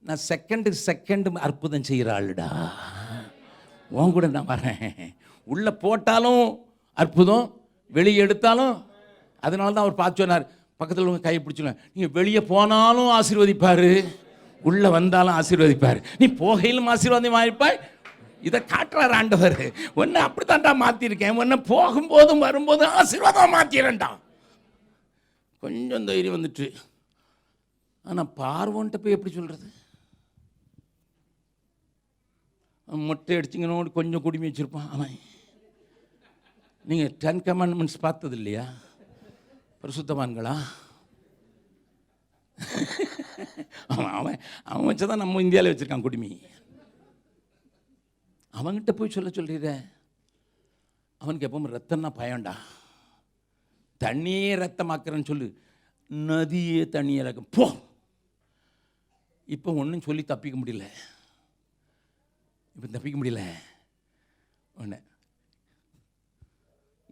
நான் செகண்டு அற்புதம் செய்கிற ஆளுடா. உன் கூட நான் வரேன். உள்ளே போட்டாலும் அற்புதம், வெளியே எடுத்தாலும். அதனால தான் அவர் பார்த்து சொன்னார், பக்கத்தில் உங்கள் கையை பிடிச்சுடுவேன். நீங்கள் வெளியே போனாலும் ஆசீர்வதிப்பார், உள்ளே வந்தாலும் ஆசீர்வதிப்பார். நீ போகையிலும் ஆசீர்வாதம் ஆயிருப்பாய். இதை காட்டுறார் ஆண்டவர். ஒன்று அப்படி தான்டா மாற்றிருக்கேன், ஒன்று போகும்போதும் வரும்போதும் ஆசீர்வாதம் மாற்றிடுறேன்டா. கொஞ்சம் தைரியம் வந்துட்டு. ஆனால் பார்வோன்ட்ட போய் எப்படி சொல்கிறது? மொட்டை அடிச்சிங்கனோடு கொஞ்சம் குடிமை வச்சுருப்பான் அவன். நீங்கள் 10 commandments பார்த்தது இல்லையா? பரிசுத்தவான்களா? அவன் அவன் அவன் வச்சதான் நம்ம இந்தியாவில் வச்சுருக்கான் குடிமை. அவன்கிட்ட போய் சொல்கிறீர. அவனுக்கு எப்பவும் ரத்தம்னா பயம்டா. தண்ணியே ரத்தமாக்குறேன்னு சொல்லு, நதியே தண்ணியே ரத்தம் போ. இப்போ ஒன்றும் சொல்லி தப்பிக்க முடியல. ஒன்று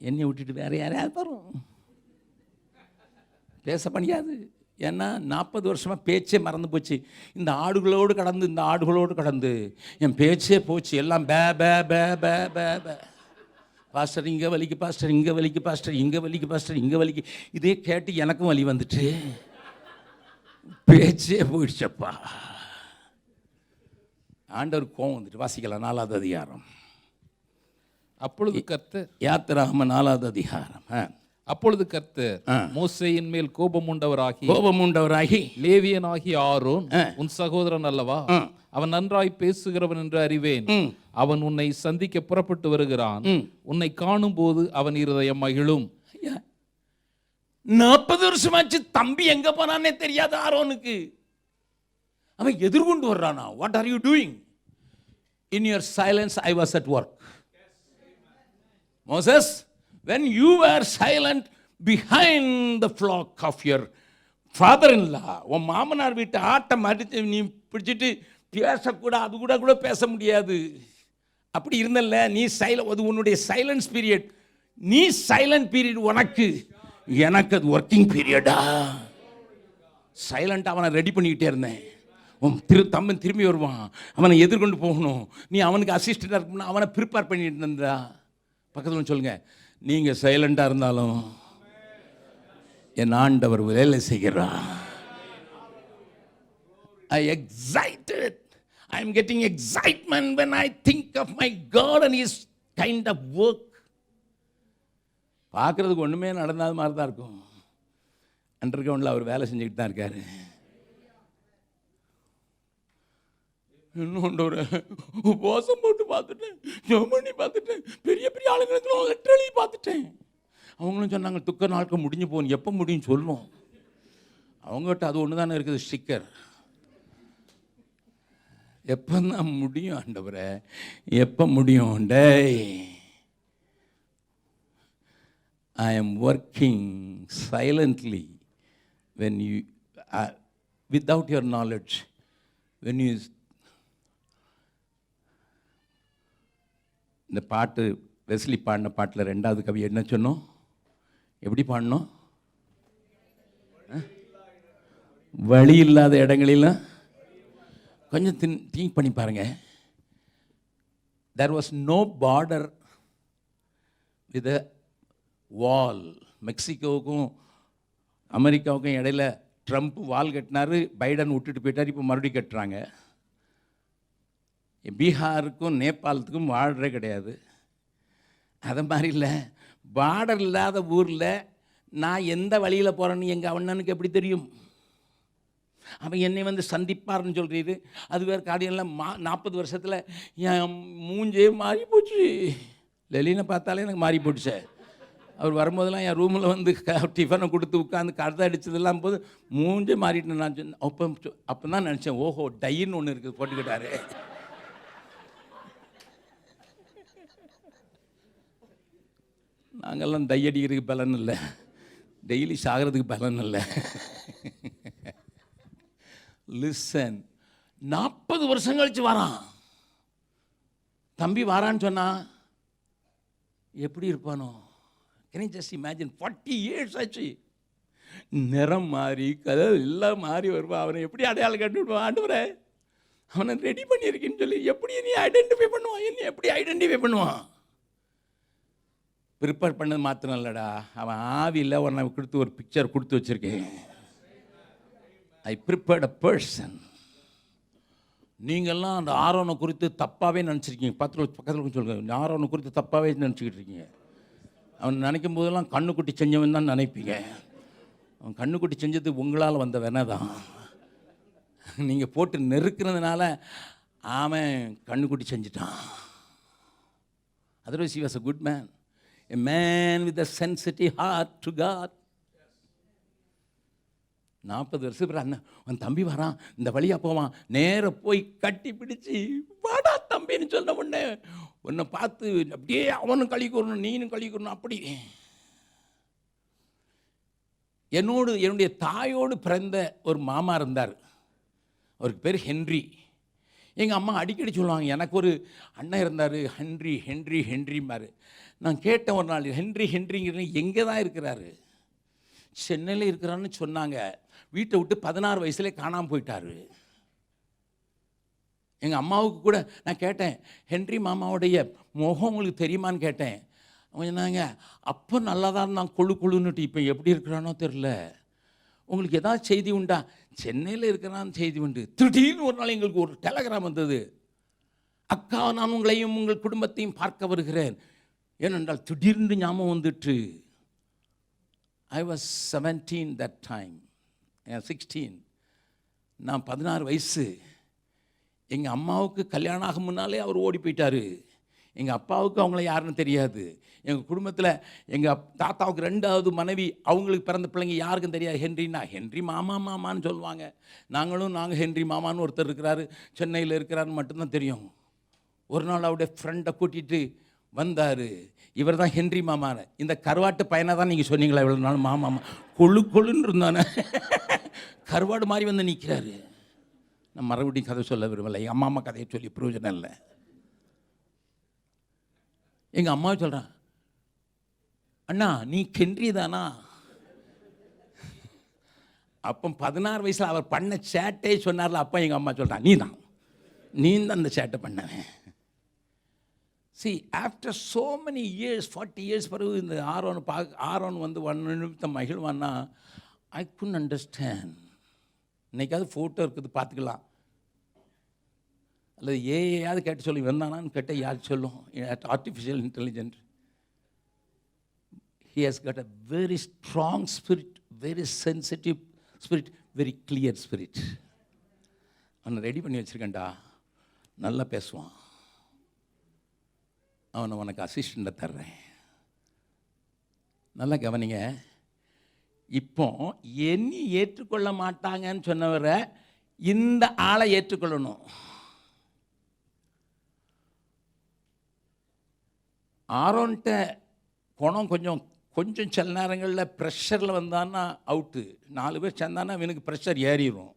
என்னை விட்டுட்டு வேற யாரையாவது வரும், பேச பண்ணியாது. ஏன்னா 40 வருஷமாக பேச்சே மறந்து போச்சு. இந்த ஆடுகளோடு கடந்து என் பேச்சே போச்சு. எல்லாம் பே பே பே பே பே பே. பாஸ்டர் இங்கே வலிக்கு, பாஸ்டர் இங்கே வலிக்கு, பாஸ்டர் இங்கே வலிக்கு, பாஸ்டர் இங்கே வலிக்கு. இதே கேட்டு எனக்கும் வலி வந்துட்டு பேச்சே போயிடுச்சப்பா. ஆண்டவர் கோவம் வந்துட்டு. வாசிக்கலாம் 4வது அதிகாரம். அப்பொழுது கர்த்தர், யாத்திராகமம் 4வது அதிகாரம். அப்பொழுது கர்த்தர் மோசேயின் மேல் கோபம் உண்டவராகி லேவியனாகி ஆரோன் உன் சகோதரன் அல்லவா, அவன் நன்றாய் பேசுகிறவன் என்று அறிவேன். அவன் உன்னை சந்திக்க புறப்பட்டு வருகிறான். உன்னை காணும் போது அவன் இருதயம் மகிழும். 40 வருஷமாச்சு தம்பி எங்க போனானே தெரியாது ஆரோனுக்கு. அவன் எதிர்கொண்டு வர்றானா. What are you doing? In your silence I was at work. Moses, when you were silent behind the flock of your father-in-law, உன் மாமனார் வீட்டு ஆட்டம் அடித்து நீ பிடிச்சிட்டு பேசக்கூட அது கூட பேச முடியாது. அப்படி இருந்தல்ல நீ அது உன்னுடைய சைலன்ஸ் பீரியட். நீ சைலண்ட் பீரியட் உனக்கு, எனக்கு அது ஒர்க்கிங் பீரியடா. சைலண்ட் அவனை ரெடி பண்ணிக்கிட்டே இருந்தேன். தம்மன் திரும்பி வருவான், அவனை எதிர்கொண்டு போகணும், நீ அவனுக்கு அசிஸ்டண்டாக இருக்கணும், அவனை ப்ரிப்பேர் பண்ணிட்டு இருந்தா. பக்கத்தில் சொல்லுங்க, நீங்கள் சைலண்டாக இருந்தாலும் என் ஆண்டவர் வேலை செய்கிறார். I am getting excitement when I think of my God and His kind of work. பார்க்குறதுக்கு ஒன்றுமே நடந்தாத மாதிரி தான் இருக்கும். அண்டர் கிரவுண்டில் அவர் வேலை செஞ்சுக்கிட்டு தான் இருக்காரு. இன்னொன்று ஒரு உபவாசம் போட்டு பார்த்துட்டேன், ஜெர்மனி பார்த்துட்டேன், பெரிய பெரிய ஆளுங்களுக்கு லெட்டர் எழுதி பார்த்துட்டேன். அவங்களும் சொன்னாங்க துக்க நாட்கள் முடிஞ்சு போகணும், எப்போ முடியும் சொல்லணும். அவங்ககிட்ட அது ஒன்று தானே இருக்குது, ஸ்டிக்கர். எப்போ தான் முடியும் ஆண்டவரே, எப்போ முடியும்? டேய், I am working silently when you without your knowledge. When you இந்த பாட்டு வெஸ்லி பாடின பாட்டில் 2வது கவி என்ன சொன்னோம்? எப்படி பாடணும்? வழி இல்லாத இடங்களிலும் கொஞ்சம் திங்க் பண்ணி பாருங்க. There was no border with a wall. மெக்சிகோவுக்கும் அமெரிக்காவுக்கும் இடையில ட்ரம்ப் வால் கட்டினார், பைடன் விட்டுட்டு போயிட்டார், இப்போ மறுபடியும் கட்டுறாங்க. பீகாருக்கும் நேபாளத்துக்கும் பார்டரே கிடையாது. அதை மாதிரி இல்லை, பார்டர் இல்லாத ஊரில் நான் எந்த வழியில் போகிறேன்னு எங்கள் அண்ணனுக்கு எப்படி தெரியும்? அவன் என்னை வந்து சந்திப்பார்னு சொல்கிறது. அது வேறு காரியெல்லாம் 40 வருஷத்தில் என் மூஞ்சே மாறி போச்சு. லெலினை பார்த்தாலே எனக்கு மாறி போட்டுச்சு. அவர் வரும்போதெல்லாம் என் ரூமில் வந்து டிஃபனை கொடுத்து உட்காந்து கதை அடித்ததெல்லாம் போது மூஞ்சே மாறிட்டு நான் சொன்னேன். அப்போ தான் நினச்சேன், ஓஹோ டைன்னு ஒன்று இருக்குது போட்டுக்கிட்டாரு. நாங்கள்லாம் டை அடிக்கிறதுக்கு பலன் இல்லை, டெய்லி சாகிறதுக்கு பலன் இல்லை. லிசன், 40 வருஷம் கழிச்சு வரான் தம்பி, வாரான்னு சொன்னா எப்படி இருப்பானோ? Can you just imagine? 40 years ஆச்சு. நிறம் மாறி கதை எல்லாம் மாறி வருவான். அவனை எப்படி அடையாளம் கட்டி விடுவான்? ஆண்டவரே, அவனை ரெடி பண்ணியிருக்கேன்னு சொல்லி எப்படி நீ ஐடென்டிஃபை பண்ணுவான்? என்ன எப்படி ஐடென்டிஃபை பண்ணுவான்? ப்ரிப்பேர் பண்ணது மாத்திரம் இல்லைடா, அவன் ஆவியில் உன்னை கொடுத்து ஒரு பிக்சர் கொடுத்து வச்சுருக்கேன். ஐ ப்ரிப்பேர்ட் அ பர்சன். நீங்கள்லாம் அந்த ஆரோனை குறித்து தப்பாகவே நினச்சிருக்கீங்க. பக்கத்தில் சொல்லுங்கள், ஆரோனை குறித்து தப்பாகவே நினச்சிக்கிட்டு இருக்கீங்க. அவன் நினைக்கும் போதெல்லாம் கண்ணுக்குட்டி செஞ்சவன் தான் நினைப்பீங்க. அவன் கண்ணுக்குட்டி செஞ்சது உங்களால் வந்த வேணா தான். நீங்கள் போட்டு நெருக்கிறதுனால அவன் கண்ணுக்குட்டி செஞ்சிட்டான். Otherwise he was a good man. A man with a sensitive heart to God. 40 வருஷம் அண்ணன் அவன் தம்பி வரான், இந்த வழியாக போவான். நேராக போய் கட்டி பிடிச்சி வாடா தம்பின்னு சொன்ன உடனே உன்னை பார்த்து அப்படியே அவனும் கழிக்கூறணும், நீனும் கழிக்கூறணும். அப்படி என்னுடைய தாயோடு பிறந்த ஒரு மாமா இருந்தார். அவருக்கு பேர் ஹென்றி. எங்கள் அம்மா அடிக்கடி சொல்லுவாங்க, எனக்கு ஒரு அண்ணன் இருந்தார் ஹென்றி ஹென்றி ஹென்றிமாரு. நான் கேட்டேன் ஒரு நாள், ஹென்றிங்கிற எங்கே தான் இருக்கிறாரு? சென்னையில் இருக்கிறான்னு சொன்னாங்க. வீட்டை விட்டு 16 வயசுல காணாமல் போயிட்டார். எங்கள் அம்மாவுக்கு கூட நான் கேட்டேன், ஹென்றி மாமாவுடைய முகம் உங்களுக்கு தெரியுமான்னு கேட்டேன். அவங்க சொன்னாங்க, அப்போ நல்லா தான் இருந்தான் கொழுன்னுட்டு, இப்போ எப்படி இருக்கிறானோ தெரில. உங்களுக்கு ஏதாவது செய்தி உண்டா? சென்னையில் இருக்கிறான்னு செய்தி உண்டு. திடீர்னு ஒரு நாள் எங்களுக்கு ஒரு டெலகிராம் வந்தது, அக்கா நான் உங்களையும் உங்கள் குடும்பத்தையும் பார்க்க வருகிறேன். ஏனென்றால் திடீர்னு ஞாபகம் வந்துட்டு. I was 17 that time, 16. நான் 16 வயசு. எங்கள் அம்மாவுக்கு கல்யாணம் ஆகும் முன்னாலே அவர் ஓடி போயிட்டார். எங்கள் அப்பாவுக்கு அவங்கள யாருன்னு தெரியாது. எங்கள் குடும்பத்தில் எங்கள் தாத்தாவுக்கு 2வது மனைவி, அவங்களுக்கு பிறந்த பிள்ளைங்க யாருக்கும் தெரியாது. ஹென்றி மாமான்னு சொல்லுவாங்க. நாங்கள் ஹென்றி மாமான்னு ஒருத்தர் இருக்கிறாரு, சென்னையில் இருக்கிறாருன்னு மட்டும்தான் தெரியும். ஒரு நாள் அவருடைய ஃப்ரெண்டை கூட்டிகிட்டு வந்தார். இவர் தான் ஹென்றி மாமான்னு. இந்த கருவாட்டு பையனை தான் நீங்கள் சொன்னீங்களா இவ்வளோ நாள் மாமா கொழுன்னு இருந்தானே, கருவாடு மாதிரி வந்து நிற்கிறாரு. நான் மறுபடியும் கதை சொல்ல விரும்பலை, எங்கள் அம்மா கதையை சொல்லி பிரயோஜனம் இல்லை. எங்கள் அம்மாவை சொல்கிறான், அண்ணா நீ ஹென்றி தானா? அப்போ 16 வயசில் அவர் பண்ண சேட்டே சொன்னார்ல, அப்போ எங்கள் அம்மா சொல்கிறான், நீ தான் அந்த சேட்டை பண்ணவன். See, after so many years, 40 years பிறகு இந்த ஆரோன் வந்து 1 நிமிஷம் மகிழ்வான்னா, I couldn't understand. இன்னைக்காவது ஃபோட்டோ இருக்குது பார்த்துக்கலாம், அல்லது ஏயாவது கேட்டு சொல்லி வந்தானான்னு கேட்டால் யார் சொல்லும்? Artificial intelligent. He has got a very strong spirit, very sensitive spirit, very clear spirit. அவனை ரெடி பண்ணி வச்சுருக்கேன்டா, நல்லா பேசுவான், அவனை உனக்கு அசிஸ்டண்ட்டை தர்றேன். நல்லா கவனிங்க. இப்போ என்னை ஏற்றுக்கொள்ள மாட்டாங்கன்னு சொன்னவரை இந்த ஆளை ஏற்றுக்கொள்ளணும். ஆரோன்ட்ட குணம் கொஞ்சம் சில நேரங்களில் ப்ரெஷரில் வந்தான்னா அவுட்டு. 4 பேர் சேர்ந்தான்னா இவனுக்கு ப்ரெஷர் ஏறிடும்.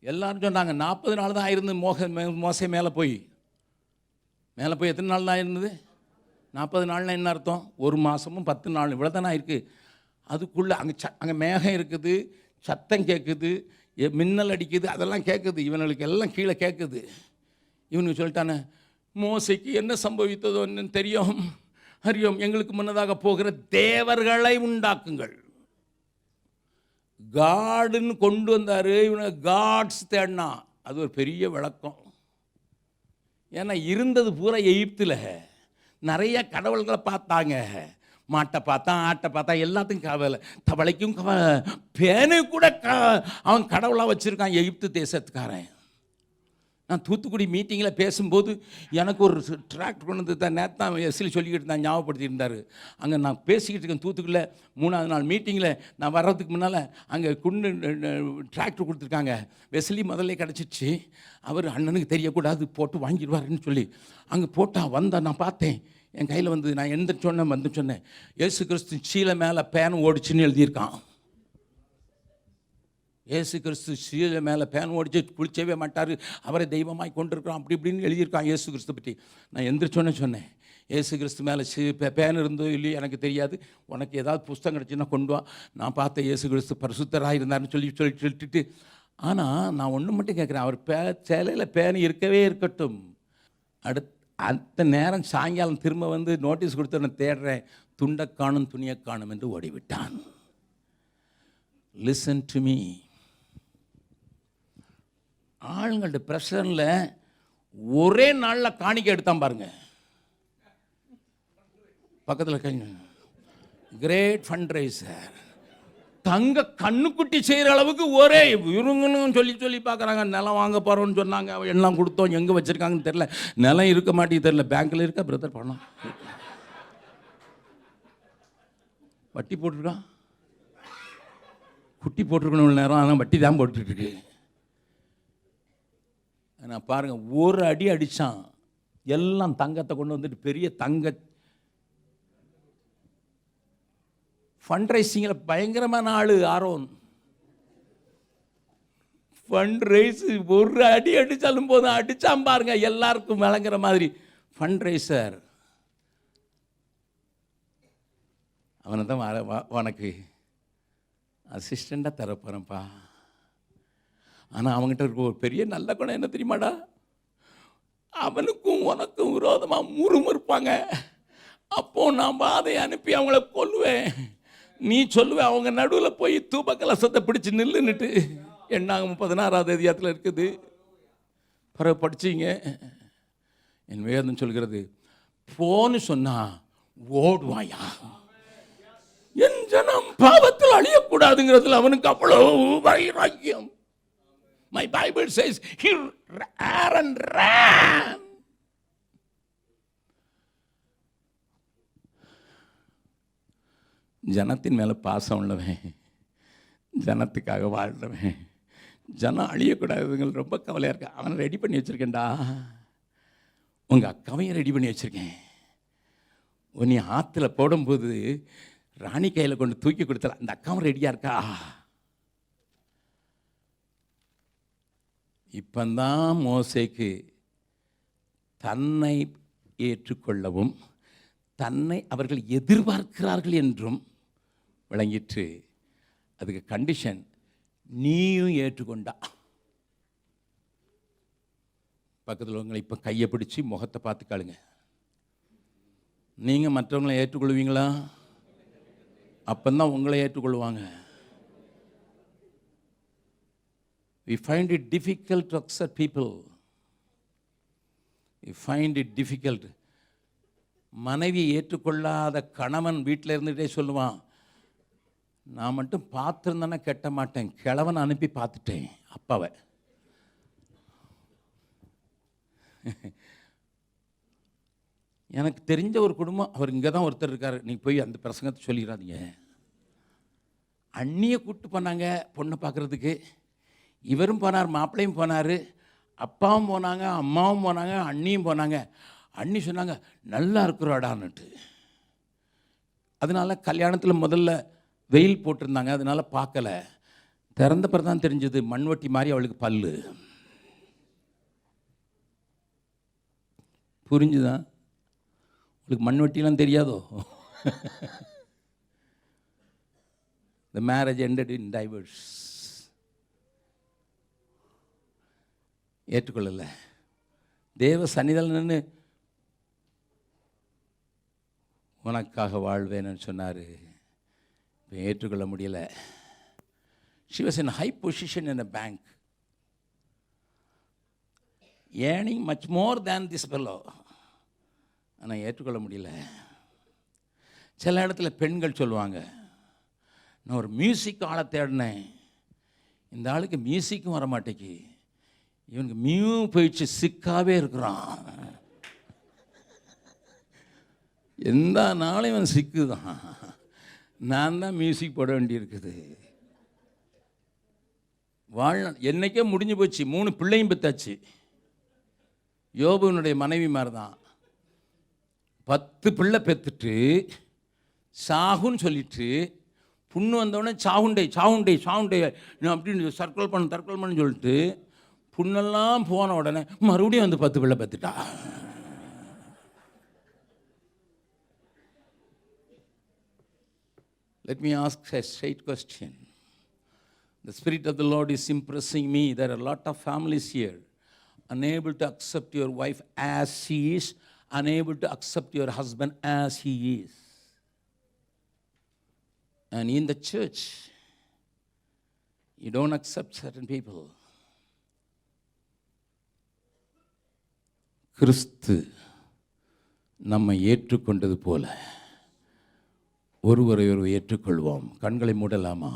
எல்லாரும் சொன்னாங்க 40 நாள் தான் ஆயிருந்து மோசை மேலே போய் எத்தனை நாள் தான் இருந்தது? 40 நாள்னா என்ன அர்த்தம்? 1 மாதமும் 10 நாள் இவ்வளோ தானே இருக்குது. அதுக்குள்ளே அங்கே மேகம் இருக்குது, சத்தம் கேட்குது, மின்னல் அடிக்குது, அதெல்லாம் கேட்குது. இவனுக்கு எல்லாம் கீழே கேட்குது. இவனுக்கு சொல்லிட்டானே, மோசைக்கு என்ன சம்பவித்ததோ தெரியும், அறியோம், எங்களுக்கு முன்னதாக போகிற தேவர்களை உண்டாக்குங்கள். காடுன்னு கொண்டு வந்தார். இவனை காட்ஸ் தேடினா. அது ஒரு பெரிய விளக்கம். ஏன்னா இருந்தது பூரா எகிப்தில் நிறைய கடவுள்களை பார்த்தாங்க. மாட்டை பார்த்தான், ஆட்டை பார்த்தா, எல்லாத்துக்கும் கவலை, தவளைக்கும் பேனை கூட அவன் கடவுளாக வச்சுருக்கான் எகிப்து தேசத்துக்காரன். நான் தூத்துக்குடி மீட்டிங்கில் பேசும்போது எனக்கு ஒரு டிராக்டர் கொண்டு வந்து தான் நேத்தான் எஸ்எல் சொல்லிக்கிட்டு இருந்தான், ஞாபகப்படுத்தியிருந்தார். அங்கே நான் பேசிக்கிட்டு இருக்கேன் தூத்துக்குடியில். 3வது நாள் மீட்டிங்கில் நான் வர்றதுக்கு முன்னால் அங்கே டிராக்டர் கொடுத்துருக்காங்க. வெஸ்லி முதல்ல கிடச்சிச்சு. அவர் அண்ணனுக்கு தெரியக்கூடாது, போட்டு வாங்கிடுவாருன்னு சொல்லி அங்கே போட்டால் வந்தால் நான் பார்த்தேன். என் கையில் வந்து நான் வந்து சொன்னேன், இயேசு கிறிஸ்து சீலை மேலே பேன் ஓடிச்சுன்னு எழுதியிருக்கான். இயேசு கிறிஸ்து சீலை மேலே பேன் ஓடிச்சு, குளிச்சவே மாட்டார், அவரை தெய்வமாய் கொண்டிருக்கிறோம், அப்படி இப்படின்னு எழுதியிருக்கான் இயேசு கிறிஸ்து பற்றி. நான் எந்திரிச்சோன்னே சொன்னேன், இயேசு கிறிஸ்து மேலே பேன் இருந்தோ இல்லையோ எனக்கு தெரியாது, உனக்கு ஏதாவது புஸ்தகம் கிடச்சுன்னா கொண்டு வா, நான் பார்த்த இயேசு கிறிஸ்து பரிசுத்தராக இருந்தார்னு சொல்லிட்டு. ஆனால் நான் ஒன்று மட்டும் கேட்குறேன், அவர் சேலையில் பேன் இருக்கவே இருக்கட்டும். அடுத்த நேரம் சாயங்காலம் திரும்ப வந்து நோட்டீஸ் கொடுத்து நான் தேடுறேன், துண்டை காணும் துணியை காணும் என்று ஓடிவிட்டான். Listen to me. ஆளுங்கள்ட்ட ப்ரெஷரில் ஒரே நாளில் காணிக்கை எடுத்தான் பாருங்க. பக்கத்தில் கிரேட் ஃபண்ட் ரைசர், தங்க கண்ணுக்குட்டி செய்கிற அளவுக்கு ஒரே இருங்கன்னு சொல்லி பார்க்குறாங்க. நிலம் வாங்க போகிறோன்னு சொன்னாங்க, எல்லாம் கொடுத்தோம், எங்கே வச்சுருக்காங்கன்னு தெரில, நிலம் இருக்க மாட்டேங்குது தெரில, பேங்க்கில் இருக்கா பிரதர் பணம், வட்டி போட்டிருக்கான், குட்டி போட்டிருக்கணும் இவ்வளோ நேரம், ஆனால் வட்டி தான் போட்டுருக்கு. நான் பாருங்கள், ஒரு அடி அடித்தான், எல்லாம் தங்கத்தை கொண்டு வந்துட்டு பெரிய தங்க ஃபண்ட் ரைசிங்கில் பயங்கரமான ஆள் ஆரோன். ஃபண்ட் ரைஸ் ஒரு அடி அடித்தாலும் போதும், அடித்தான் பாருங்க, எல்லாருக்கும் விளங்குற மாதிரி ஃபண்ட் ரைசர். அவனை தான் உனக்கு அசிஸ்டண்ட்டாக தரப்போகிறேன்ப்பா. ஆனால் அவங்ககிட்ட இருக்க ஒரு பெரிய நல்ல குணம் என்ன தெரியுமாடா, அவனுக்கும் உனக்கும் விரோதமாக முறுமுறுப்பாங்க. அப்போது நான் அதை அனுப்பி அவங்கள கொல்லுவேன். நீ சொல்லுவேன், அவங்க நடுவில் போய் தூப கலசத்தை பிடிச்சி நில்லுன்னுட்டு. என்னாகும் 16வது அதிகாரத்தில் இருக்குது, பிறகு படிச்சிங்க. என் வேதம் சொல்கிறது, போன்னு சொன்னா ஓடுவாயா. என் ஜனம் பாவத்தில் அழியக்கூடாதுங்கிறதுல அவனுக்கு அவ்வளோ வைராக்கியம். My Bible says he Aaron ran. ஜனத்தின் மேலே பாசம் உள்ளவன், ஜனத்துக்காக வாழ்றவன், ஜனம் அழியக்கூடாதுங்க ரொம்ப கவலையாக இருக்கா. அவனை ரெடி பண்ணி வச்சுருக்கேன்டா, உங்கள் அக்காவையும் ரெடி பண்ணி வச்சுருக்கேன். நீ ஆற்றுல போடும்போது ராணி கையில் கொண்டு தூக்கி கொடுத்தல, அந்த அக்காவும் ரெடியாக இருக்கா. இப்பந்தான் மோசேக்கு தன்னை ஏற்றுக்கொள்ளவும் தன்னை அவர்கள் எதிர்பார்க்கிறார்கள் என்றும் விளங்கிற்று. அதுக்கு கண்டிஷன், நீயும் ஏற்றுக்கொண்டா. பக்கத்தில் உங்களை இப்போ கையை பிடிச்சி முகத்தை பார்த்துக்காளுங்க. நீங்கள் மற்றவங்களை ஏற்றுக்கொள்வீங்களா? அப்பந்தான் உங்களை ஏற்றுக்கொள்வாங்க. We find it difficult to accept people. We find it difficult. மனைவியை ஏற்றுக்கொள்ளாத கணவன் வீட்டில் இருந்துகிட்டே சொல்லுவான், நான் மட்டும் பார்த்துருந்தேன்னா கெட்ட மாட்டேன், கிழவனை அனுப்பி பார்த்துட்டேன் அப்பாவை. எனக்கு தெரிஞ்ச ஒரு குடும்பம், அவர் இங்கே தான் ஒருத்தர் இருக்கார், நீங்கள் போய் அந்த பிரசங்கத்தை சொல்லிடாதீங்க. அண்ணியை கூப்பிட்டு போனாங்க பொண்ணை பார்க்குறதுக்கு. இவரும் போனார், மாப்பிள்ளையும் போனார், அப்பாவும் போனாங்க, அம்மாவும் போனாங்க, அண்ணியும் போனாங்க. அண்ணி சொன்னாங்க நல்லா இருக்கிறாடான்னுட்டு. அதனால் கல்யாணத்தில் முதல்ல வெயில் போட்டிருந்தாங்க, அதனால் பார்க்கல. திறந்த பிறகு தான் தெரிஞ்சது மண்வட்டி மாதிரி அவளுக்கு பல்லு. புரிஞ்சுதான்? உங்களுக்கு மண்வட்டிலாம் தெரியாதோ? The marriage ended in divorce. ஏற்றுக்கொள்ளலை. தேவ சன்னிதியில் நின்று உனக்காக வாழ்வேன்னு சொன்னார். இப்போ ஏற்றுக்கொள்ள முடியலை. She was in high position in a bank, earning much more than this fellow. ஆனால் ஏற்றுக்கொள்ள முடியல. சில இடத்துல பெண்கள் சொல்லுவாங்க, நான் ஒரு மியூசிக் ஆளை தேடினேன், இந்த ஆளுக்கு மியூசிக்கும் வர மாட்டேக்கு, இவனுக்கு மியூ போயிடுச்சு, சிக்காவே இருக்கிறான், எந்த நாளும் இவன் சிக்கு தான், நான் தான் மியூசிக் போட வேண்டியிருக்குது. வாழ்நாள் என்னைக்கே முடிஞ்சு போச்சு. 3 பிள்ளையும் பெற்றாச்சு. யோபுனுடைய மனைவி மாதிரி தான் 10 பிள்ளை பெற்றுட்டு சாகுன்னு சொல்லிட்டு, புண்ணு வந்தோடனே சாவுண்டை சாவுண்டை சாவுண்டை அப்படின்னு தற்கொலை பண்ணு சொல்லிட்டு, புண்ணெல்லாம் போன உடனே மறுபடியும் வந்து 10 பிள்ளை பெற்றுட்டா. Let me ask a straight question. The Spirit of the Lord is impressing me. There are a lot of families here unable to accept your wife as she is, unable to accept your husband as he is. And in the church, you don't accept certain people. கிறிஸ்து நம்மை ஏற்றுக்கொண்டது போல ஒருவரை ஒருவர் ஏற்றுக்கொள்வோம். கண்களை மூடலாமா?